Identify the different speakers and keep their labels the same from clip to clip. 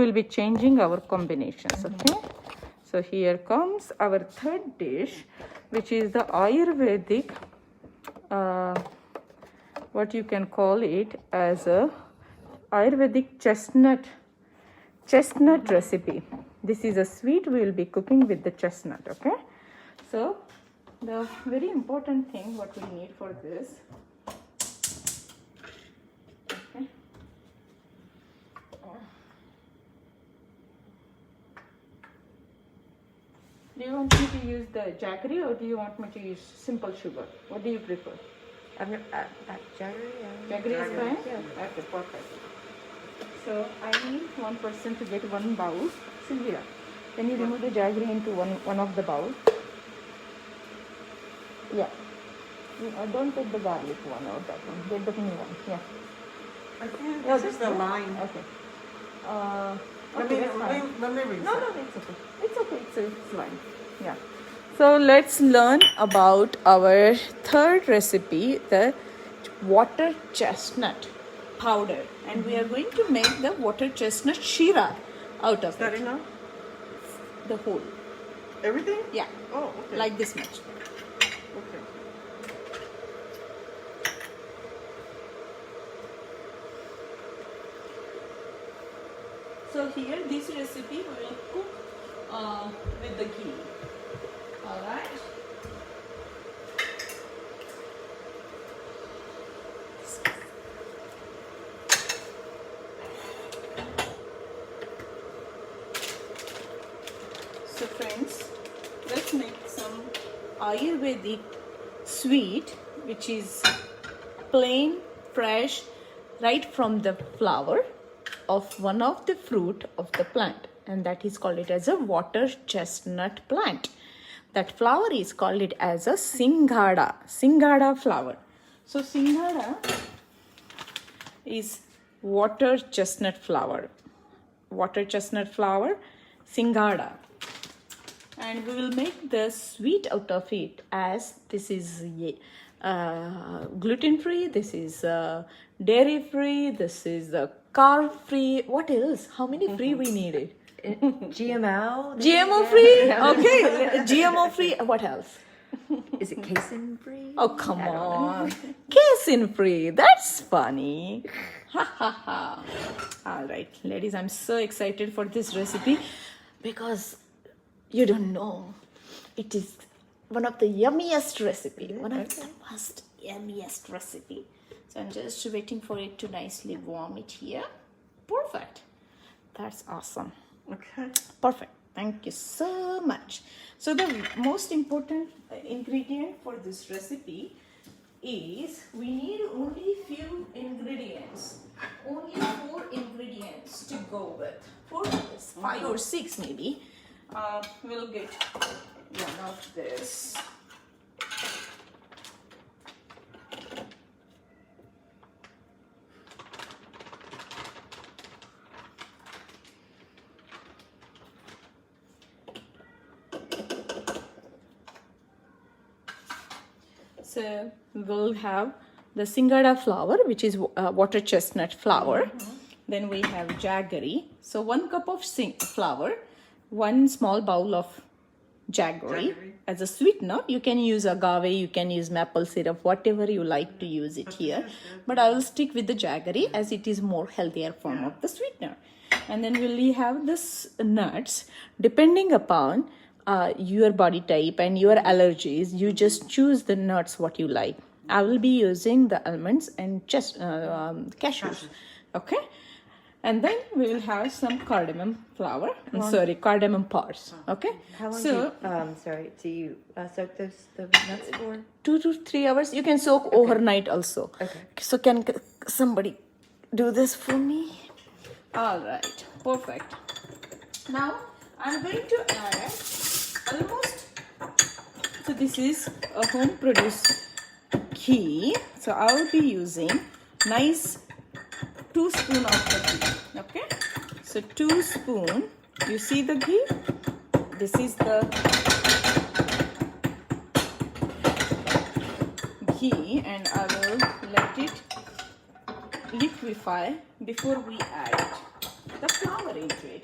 Speaker 1: will be changing our combinations. Okay, so here comes our third dish, which is the Ayurvedic, what you can call it as a Ayurvedic chestnut recipe. This is a sweet we will be cooking with the chestnut. Okay, so the very important thing what we need for this. Okay. Do you want me to use the jaggery or do you want me to use simple sugar? What do you prefer?
Speaker 2: Jaggery.
Speaker 1: Jaggery is fine?
Speaker 2: Yeah.
Speaker 1: Okay, perfect. So I need one person to get one bowl. Sylvia, can you remove the jaggery into one of the bowl? Yeah. Don't take the garlic one or that one. Get the new one. Yeah.
Speaker 2: I think this is the line.
Speaker 1: Okay.
Speaker 2: Let me read.
Speaker 1: No, it's okay. It's fine. Yeah. So let's learn about our third recipe, the water chestnut powder, and we are going to make the water chestnut shira out of
Speaker 2: Starting
Speaker 1: it.
Speaker 2: now?
Speaker 1: The whole.
Speaker 2: Everything?
Speaker 1: Yeah.
Speaker 2: Oh, okay.
Speaker 1: Like this much.
Speaker 2: Okay.
Speaker 1: So here, this recipe we will cook with the ghee. All right. So friends, let's make some Ayurvedic sweet, which is plain, fresh, right from the flower of one of the fruit of the plant, and that is called it as a water chestnut plant. That flower is called it as a singhada flower. So singhada is water chestnut flower, singhada, and we will make the sweet out of it, as this is gluten free, this is dairy free, this is carb free. What else? How many free we needed? GMO free? Okay, GMO free. What else?
Speaker 2: Is it casein free?
Speaker 1: Oh, come on. Casein free. That's funny. Ha ha ha. All right, ladies, I'm so excited for this recipe because you don't know. It is one of the yummiest recipe. One of the most yummiest recipe. So I'm just waiting for it to nicely warm it here. Perfect. That's awesome.
Speaker 2: Okay.
Speaker 1: Perfect. Thank you so much. So the most important ingredient for this recipe is we need only few ingredients. Only 4 ingredients to go with. 4, 5 or 6 maybe. We'll get one of this. So we'll have the singhada flour, which is water chestnut flour. Then we have jaggery. So 1 cup of flour, 1 small bowl of jaggery. As a sweetener, you can use agave, you can use maple syrup, whatever you like to use it here. But I will stick with the jaggery as it is more healthier form of the sweetener. And then we'll have this nuts, depending upon your body type and your allergies. You just choose the nuts what you like. I will be using the almonds and cashews. Okay, and then we will have some cardamom flour. Cardamom pods. Okay.
Speaker 2: How long do you soak the nuts for?
Speaker 1: 2 to 3 hours. You can soak overnight also.
Speaker 2: Okay.
Speaker 1: So can somebody do this for me? All right. Perfect. Now I'm going to add almost. So this is a home produced ghee. So I will be using nice 2 spoons of the ghee. Okay. So 2 spoons. You see the ghee? This is the ghee, and I will let it liquefy before we add the flour into it.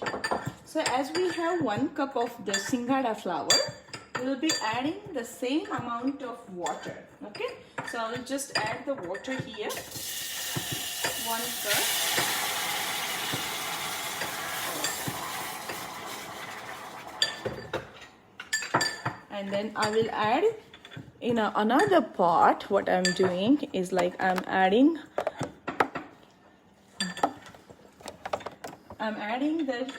Speaker 1: So as we have 1 cup of the Singada flour, we will be adding the same amount of water. Okay, so I will just add the water here. 1 cup. And then I will add in another pot. What I'm doing is like I'm adding the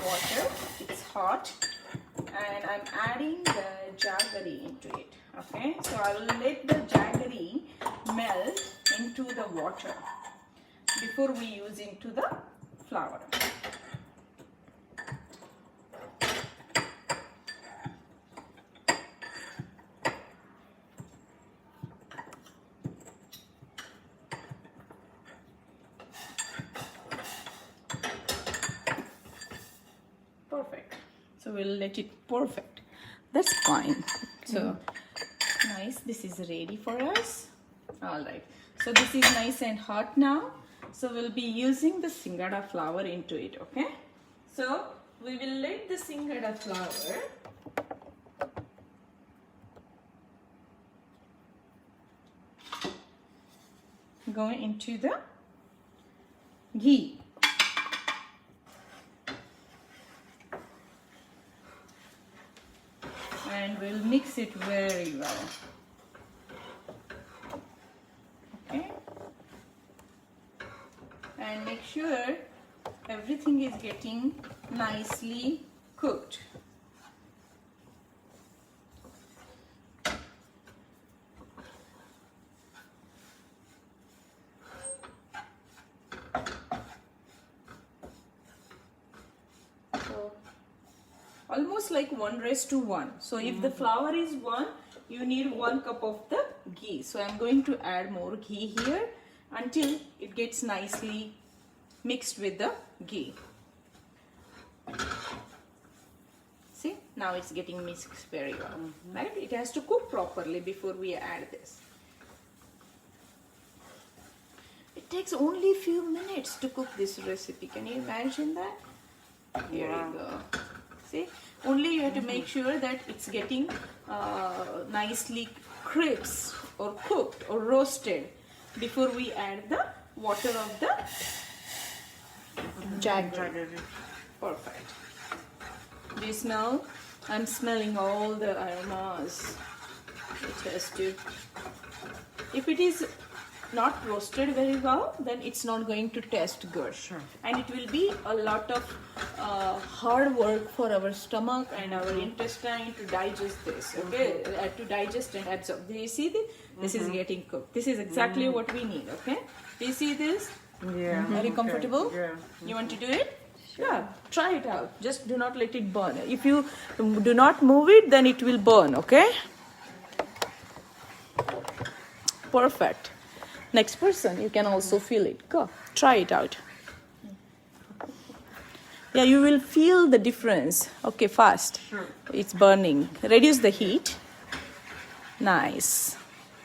Speaker 1: water. It's hot, and I'm adding the jaggery into it. Okay, so I will let the jaggery melt into the water before we use into the flour. Perfect. So we'll let it perfect. That's fine. So nice. This is ready for us. All right. So this is nice and hot now. So we'll be using the Singada flour into it. Okay. So we will let the Singada flour go into the ghee. And we'll mix it very well. Okay, and make sure everything is getting nicely cooked. Almost like 1:1. So if the flour is 1, you need 1 cup of the ghee. So I'm going to add more ghee here until it gets nicely mixed with the ghee. See, now it's getting mixed very well. Right? It has to cook properly before we add this. It takes only few minutes to cook this recipe. Can you imagine that? Here we go. See, only you have to make sure that it's getting nicely crisp or cooked or roasted before we add the water of the jaggery. Perfect. Do you smell? I'm smelling all the aromas. It has to. If it is not roasted very well, then it's not going to taste good.
Speaker 2: Sure.
Speaker 1: And it will be a lot of hard work for our stomach and our intestine to digest this. Okay, to digest and absorb. Do you see this? This is getting cooked. This is exactly what we need. Okay, do you see this?
Speaker 2: Yeah.
Speaker 1: Are you comfortable?
Speaker 2: Yeah.
Speaker 1: You want to do it? Sure. Yeah, try it out. Just do not let it burn. If you do not move it, then it will burn. Okay. Perfect. Next person, you can also feel it. Go, try it out. Yeah, you will feel the difference. Okay, fast.
Speaker 2: Sure.
Speaker 1: It's burning. Reduce the heat. Nice.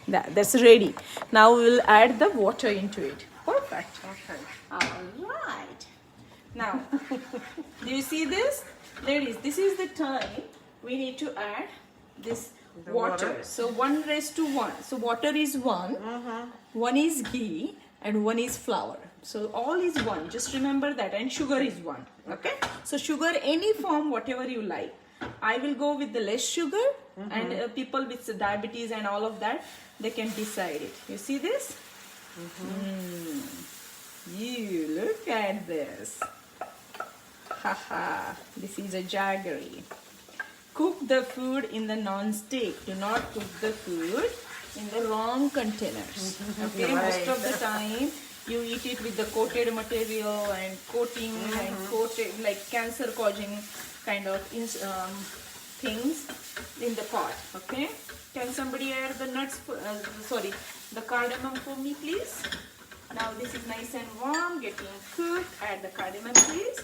Speaker 1: That's ready. Now we will add the water into it. Perfect.
Speaker 2: Okay.
Speaker 1: All right. Now, do you see this? Ladies, this is the time we need to add this water. So 1:1. So water is 1. 1 is ghee and 1 is flour. So all is 1. Just remember that. And sugar is 1. Okay. So sugar, any form, whatever you like. I will go with the less sugar, and people with diabetes and all of that, they can decide it. You see this? You look at this. Haha. This is a jaggery. Cook the food in the non-stick. Do not cook the food in the wrong containers. Okay, most of the time you eat it with the coated material and coating and coated like cancer-causing kind of things in the pot. Okay, can somebody add the nuts? The cardamom for me, please. Now this is nice and warm, getting cooked. Add the cardamom, please.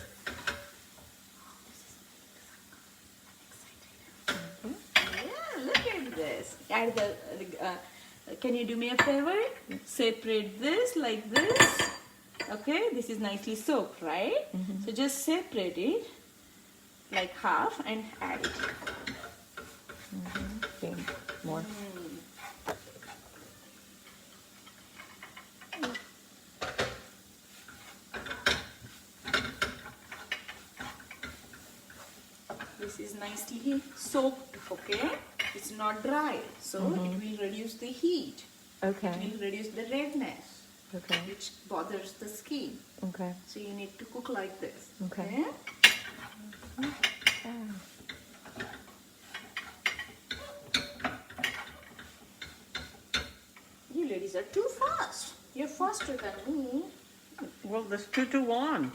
Speaker 1: Look at this. Add the. Can you do me a favor? Separate this like this. Okay, this is nicely soaked, right? So just separate it like half and add it.
Speaker 2: Okay, more.
Speaker 1: This is nicely soaked, okay? It's not dry, so it will reduce the heat.
Speaker 2: Okay.
Speaker 1: It will reduce the redness,
Speaker 2: Okay.
Speaker 1: which bothers the skin.
Speaker 2: Okay.
Speaker 1: So you need to cook like this.
Speaker 2: Okay.
Speaker 1: You ladies are too fast. You're faster than me.
Speaker 3: Well, there's 2 to 1.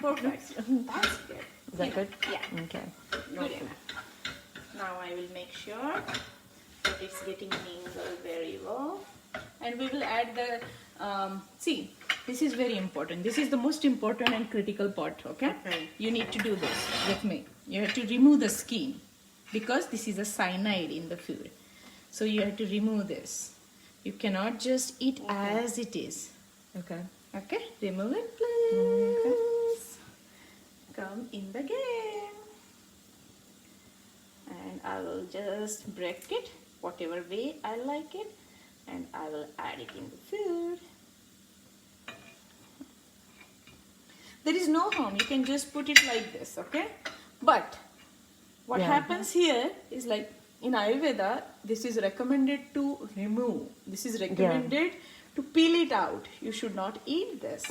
Speaker 1: Perfect. That's good.
Speaker 2: Is that good?
Speaker 1: Yeah.
Speaker 2: Okay.
Speaker 1: Good enough. Now I will make sure that it's getting mingled very well. And we will add the, see, this is very important. This is the most important and critical part, okay?
Speaker 3: Okay.
Speaker 1: You need to do this with me. You have to remove the skin because this is a cyanide in the food. So you have to remove this. You cannot just eat as it is.
Speaker 2: Okay.
Speaker 1: Okay, remove it please. Come in the game. And I will just break it whatever way I like it, and I will add it in the food. There is no harm, you can just put it like this, okay? But what happens here is, like in Ayurveda, this is recommended to remove. This is recommended to peel it out. You should not eat this.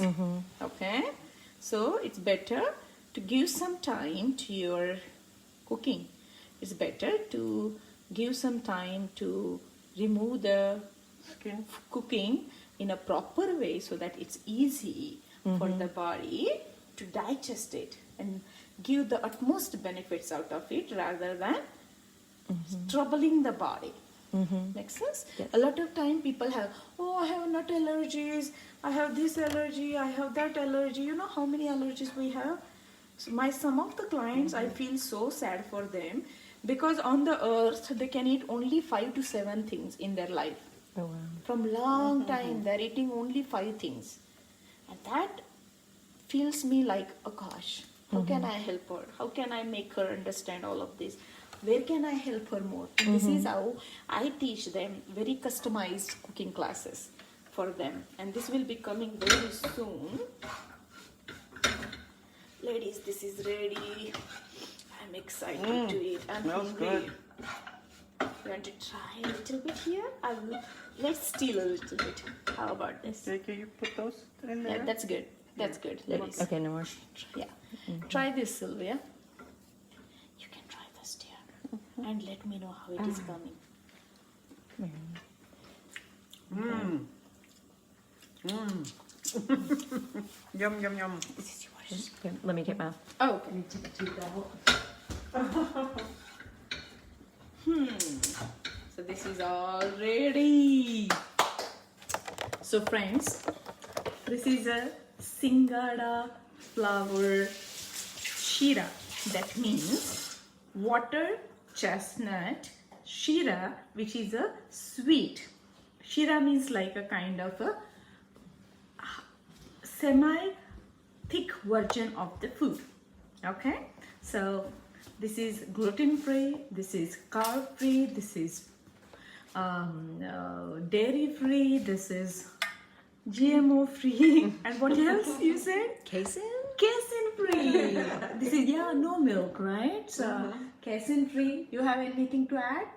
Speaker 1: Okay? So it's better to give some time to your cooking. It's better to give some time to remove the
Speaker 3: Skin.
Speaker 1: cooking in a proper way so that it's easy for the body to digest it and give the utmost benefits out of it rather than troubling the body. Makes sense?
Speaker 2: Yes.
Speaker 1: A lot of time people have, oh, I have nut allergies, I have this allergy, I have that allergy. You know how many allergies we have? So some of the clients, I feel so sad for them because on the earth they can eat only 5 to 7 things in their life.
Speaker 2: Oh wow.
Speaker 1: From long time they're eating only 5 things, and that feels me like, oh gosh, how can I help her? How can I make her understand all of this? Where can I help her more? This is how I teach them very customized cooking classes for them, and this will be coming very soon. Ladies, this is ready. I'm excited to eat. I'm
Speaker 3: Smells
Speaker 1: hungry.
Speaker 3: good.
Speaker 1: You want to try a little bit here? Let's steal a little bit. How about this?
Speaker 3: Okay, can you put those in there?
Speaker 1: Yeah, that's good. That's good, ladies.
Speaker 2: Okay, no more.
Speaker 1: Yeah. Try this, Sylvia. You can try this, dear. And let me know how it is coming.
Speaker 3: Yum, yum, yum.
Speaker 1: This is yours.
Speaker 2: Okay, let me get mine.
Speaker 1: Oh, okay. So this is all ready. So friends, this is a Singada flower shira. That means water chestnut shira, which is a sweet. Shira means like a kind of a semi-thick version of the food. Okay, so this is gluten-free, this is carb-free, this is dairy-free, this is GMO-free, and what else you said?
Speaker 2: Casein?
Speaker 1: Casein-free. This is, no milk, right? So casein-free. You have anything to add?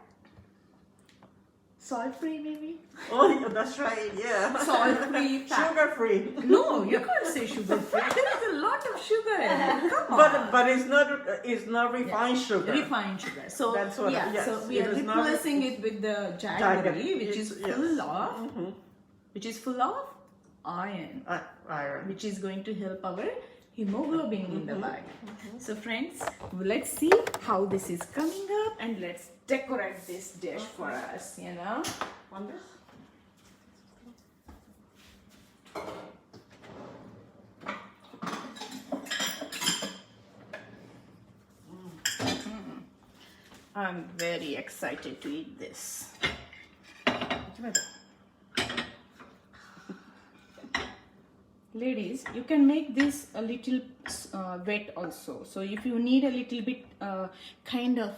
Speaker 1: Salt-free maybe?
Speaker 3: Oh, yeah, that's right, yeah.
Speaker 1: Salt-free,
Speaker 3: Sugar-free.
Speaker 1: No, you can't say sugar-free. There is a lot of sugar in it. Come on.
Speaker 3: But it's not refined sugar.
Speaker 1: Refined sugar. So
Speaker 3: That's what
Speaker 1: yeah,
Speaker 3: yes,
Speaker 1: so we
Speaker 3: it
Speaker 1: are
Speaker 3: is not-
Speaker 1: replacing it with the jaggery,
Speaker 3: Jaggery,
Speaker 1: which is
Speaker 3: yes.
Speaker 1: full of iron,
Speaker 3: Iron.
Speaker 1: which is going to help our hemoglobin in the body. So friends, let's see how this is coming up, and let's decorate this dish for us, you know.
Speaker 3: On this?
Speaker 1: I'm very excited to eat this. ladies, you can make this a little wet also. So if you need a little bit kind of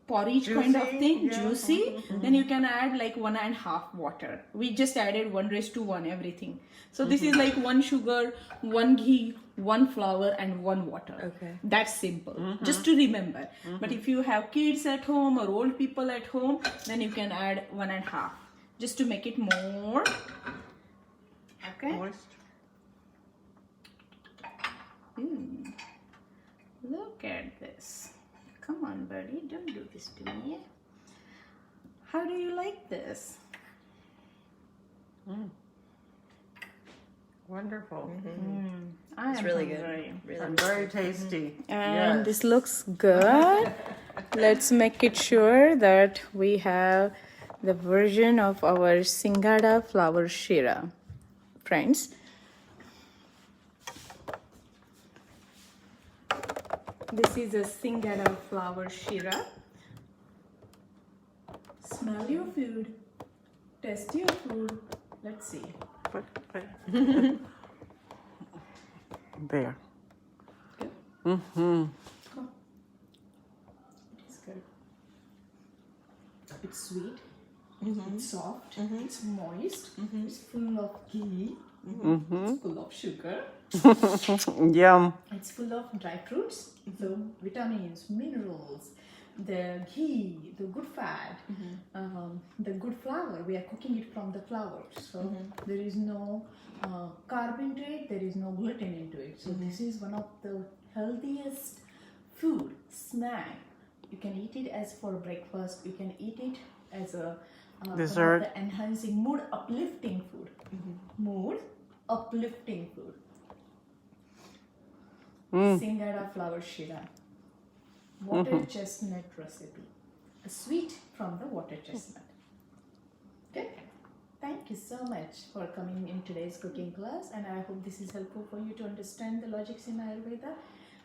Speaker 1: porridge kind of
Speaker 3: Juicy,
Speaker 1: thing,
Speaker 3: yeah.
Speaker 1: juicy, then you can add like 1.5 water. We just added 1:1 everything. So this is like 1 sugar, 1 ghee, 1 flour, and 1 water.
Speaker 2: Okay.
Speaker 1: That's simple, just to remember. But if you have kids at home or old people at home, then you can add 1.5, just to make it more. Okay.
Speaker 3: Moist.
Speaker 1: Look at this. Come on, buddy, don't do this to me. How do you like this?
Speaker 3: Wonderful.
Speaker 2: It's really good. Really
Speaker 3: And very tasty.
Speaker 1: And
Speaker 3: Yes.
Speaker 1: this looks good. Let's make it sure that we have the version of our Singada flower shira. Friends, this is a Singada flower shira. Smell your food, taste your food. Let's see.
Speaker 3: There.
Speaker 1: Good.
Speaker 3: Mm-hmm.
Speaker 1: It is good. It's sweet. It's soft. It's moist. It's full of ghee. It's full of sugar.
Speaker 3: Yum.
Speaker 1: It's full of dry fruits, so vitamins, minerals, the ghee, the good fat, the good flour. We are cooking it from the flour, so there is no carbohydrate, there is no gluten into it. So this is one of the healthiest food snack. You can eat it as for breakfast. You can eat it as a
Speaker 3: Dessert.
Speaker 1: one of the enhancing, mood uplifting food. Mood uplifting food. Singada flower shira. Water chestnut recipe. A sweet from the water chestnut. Okay. Thank you so much for coming in today's cooking class, and I hope this is helpful for you to understand the logics in Ayurveda,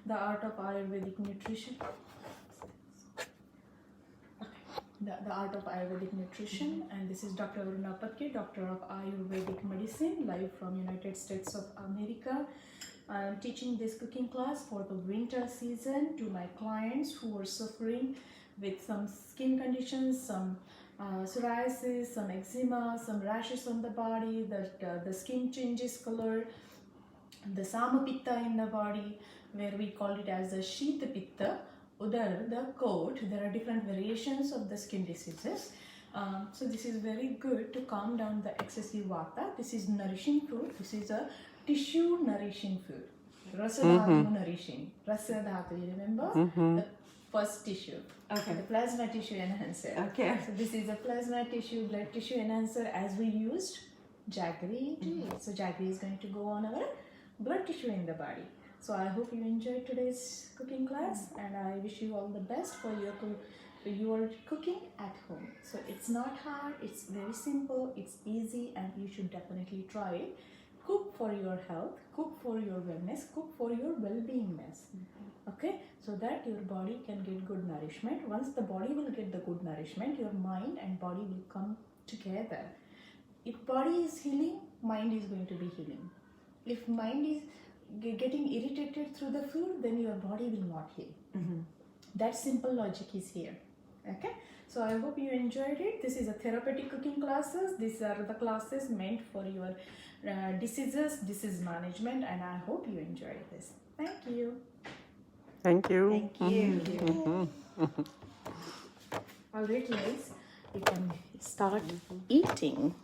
Speaker 1: the art of Ayurvedic nutrition. The art of Ayurvedic nutrition, and this is Dr.Aruna Patki, Doctor of Ayurvedic Medicine, live from United States of America. I am teaching this cooking class for the winter season to my clients who are suffering with some skin conditions, some psoriasis, some eczema, some rashes on the body, the skin changes color, the samapitta in the body, where we call it as the shita pitta. Udar, the coat, there are different variations of the skin diseases. So this is very good to calm down the excessive vata. This is nourishing food. This is a tissue nourishing food. Rasa dhatu nourishing. Rasa dhatu, you remember? The first tissue.
Speaker 2: Okay.
Speaker 1: The plasma tissue enhancer.
Speaker 2: Okay.
Speaker 1: So this is a plasma tissue, blood tissue enhancer, as we used jaggery into it. So jaggery is going to go on our blood tissue in the body. So I hope you enjoyed today's cooking class, and I wish you all the best for your cooking at home. So it's not hard, it's very simple, it's easy, and you should definitely try it. Cook for your health, cook for your wellness, cook for your well-beingness. Okay, so that your body can get good nourishment. Once the body will get the good nourishment, your mind and body will come together. If body is healing, mind is going to be healing. If mind is getting irritated through the food, then your body will not heal. That simple logic is here. Okay, so I hope you enjoyed it. This is a therapeutic cooking classes. These are the classes meant for your diseases, disease management, and I hope you enjoyed this. Thank you.
Speaker 3: Thank you.
Speaker 2: Thank you.
Speaker 1: All right, guys, we can start eating.